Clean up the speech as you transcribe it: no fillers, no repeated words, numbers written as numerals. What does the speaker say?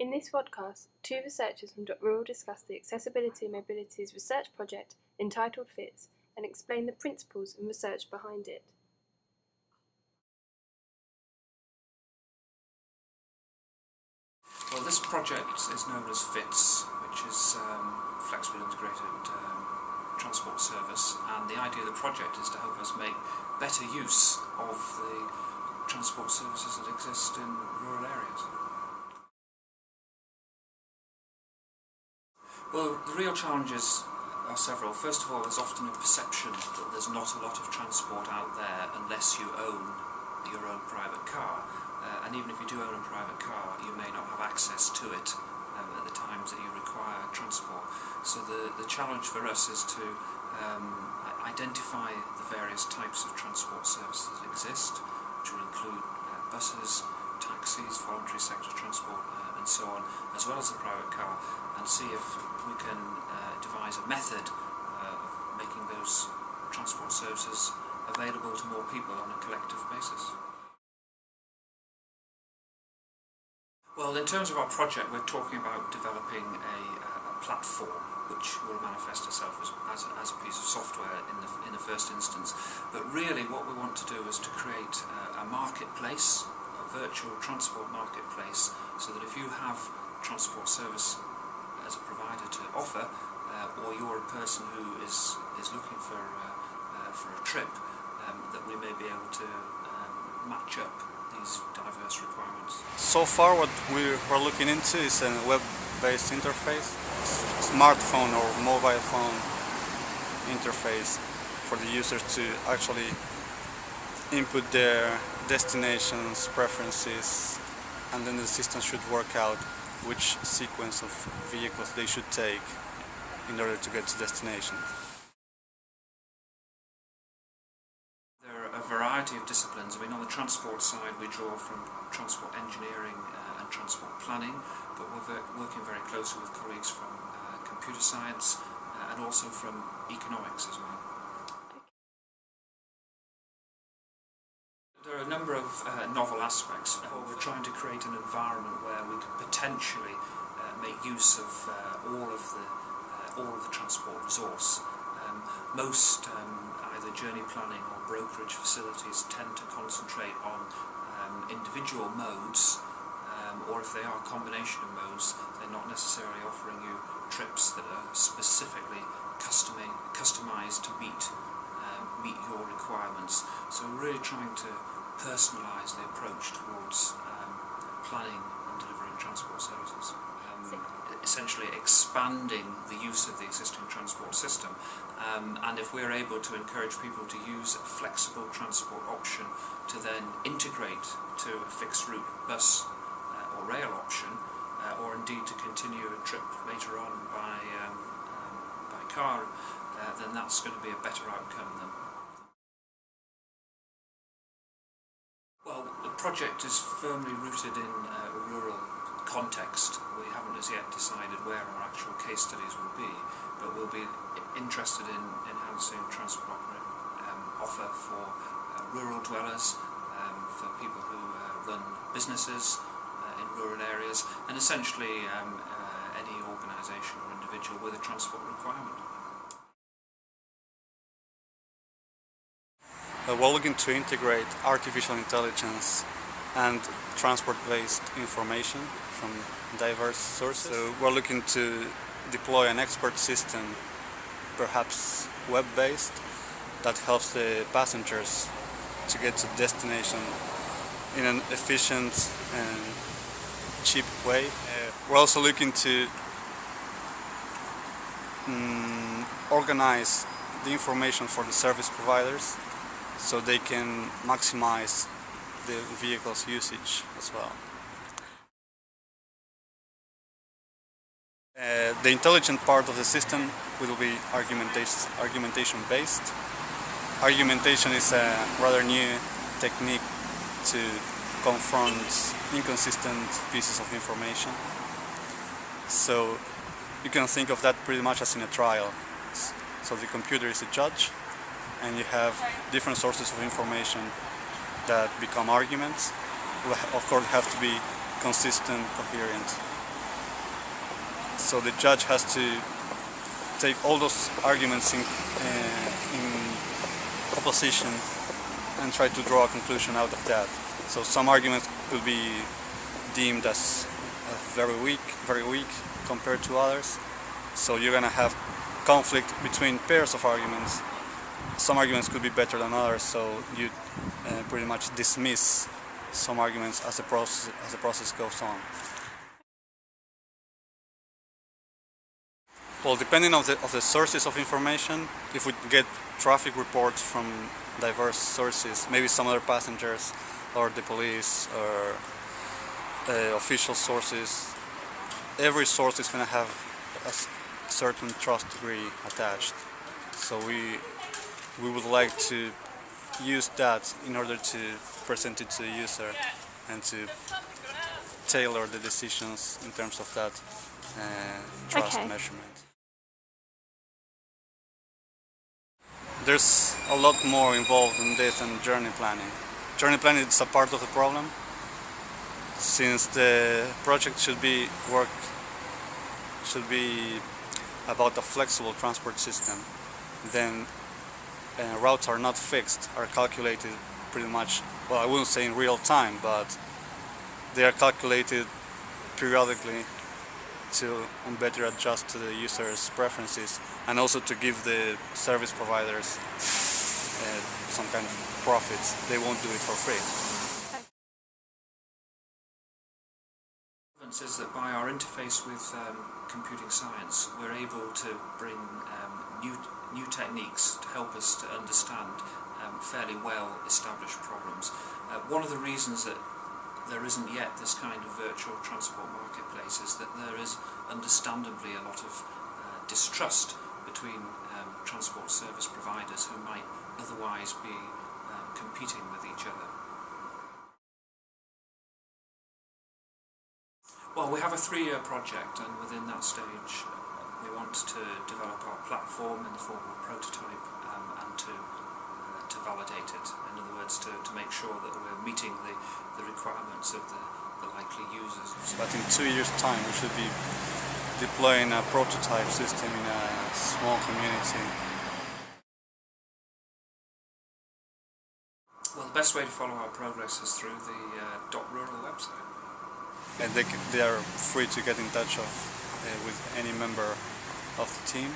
In this vodcast, two researchers from dot.rural discuss the Accessibility and Mobilities research project entitled FITS and explain the principles and research behind it. Well, this project is known as FITS, which is Flexible Integrated Transport Service, and the idea of the project is to help us make better use of the transport services that exist in rural areas. Well, the real challenges are several. First of all, there's often a perception that there's not a lot of transport out there unless you own your own private car. And even if you do own a private car, you may not have access to it at the times that you require transport. So the challenge for us is to identify the various types of transport services that exist, which will include buses, taxis, voluntary sector transport, and so on, as well as the private car, and see if we can devise a method of making those transport services available to more people on a collective basis. Well, in terms of our project, we're talking about developing a platform which will manifest itself as a piece of software in the first instance. But really what we want to do is to create a marketplace, a virtual transport marketplace, so that if you have transport service as a provider to offer, or you're a person who is looking for a trip, that we may be able to match up these diverse requirements. So far what we're looking into is a web-based interface, smartphone or mobile phone interface for the users to actually input their destinations, preferences, and then the system should work out which sequence of vehicles they should take in order to get to destination. A variety of disciplines. I mean, on the transport side we draw from transport engineering and transport planning, but we're working very closely with colleagues from computer science and also from economics as well. There are a number of novel aspects. We're trying to create an environment where we can potentially make use of all of the transport resource. Most either journey planning or brokerage facilities tend to concentrate on individual modes, or if they are a combination of modes, they're not necessarily offering you trips that are specifically customized to meet your requirements. So we're really trying to personalise the approach towards planning and delivering transport services. Essentially expanding the use of the existing transport system, and if we're able to encourage people to use a flexible transport option to then integrate to a fixed route bus or rail option, or indeed to continue a trip later on by car, then that's going to be a better outcome than. Well, the project is firmly rooted in a rural context. We haven't as yet decided where our actual case studies will be, but we'll be interested in enhancing transport offer for rural dwellers, for people who run businesses in rural areas, and essentially any organisation or individual with a transport requirement. We're looking to integrate artificial intelligence and transport-based information from diverse sources. So we're looking to deploy an expert system, perhaps web-based, that helps the passengers to get to destination in an efficient and cheap way. We're also looking to organize the information for the service providers so they can maximize the vehicle's usage as well. The intelligent part of the system will be argumentation-based. Argumentation is a rather new technique to confront inconsistent pieces of information. So you can think of that pretty much as in a trial. So the computer is a judge, and you have different sources of information that become arguments. Will of course have to be consistent, coherent, So the judge has to take all those arguments in opposition and try to draw a conclusion out of that. So some arguments could be deemed as very weak compared to others. So you're going to have conflict between pairs of arguments. Some arguments could be better than others, so you pretty much dismiss some arguments as the process goes on. Well, depending on the sources of information, if we get traffic reports from diverse sources, maybe some other passengers or the police or official sources, every source is going to have a certain trust degree attached. So we would like to use that in order to present it to the user and to tailor the decisions in terms of that trust measurement. There's a lot more involved in this than journey planning. Journey planning is a part of the problem, since the project should be about a flexible transport system. Then routes are not fixed, are calculated pretty much, well, I wouldn't say in real time, but they are calculated periodically to better adjust to the user's preferences, and also to give the service providers some kind of profits. They won't do it for free. Is that by our interface with computing science, we're able to bring new techniques to help us to understand fairly well established problems. One of the reasons that there isn't yet this kind of virtual transport marketplace is that there is understandably a lot of distrust between transport service providers who might otherwise be competing with each other. Well, we have a 3-year project, and within that stage we want to develop our platform in the form of a prototype and to validate it. In other words, to make sure that we're meeting the requirements of the likely users. But in 2 years' time we should be deploying a prototype system in a small community. Well, the best way to follow our progress is through the .rural website. And they are free to get in touch with any member of the team.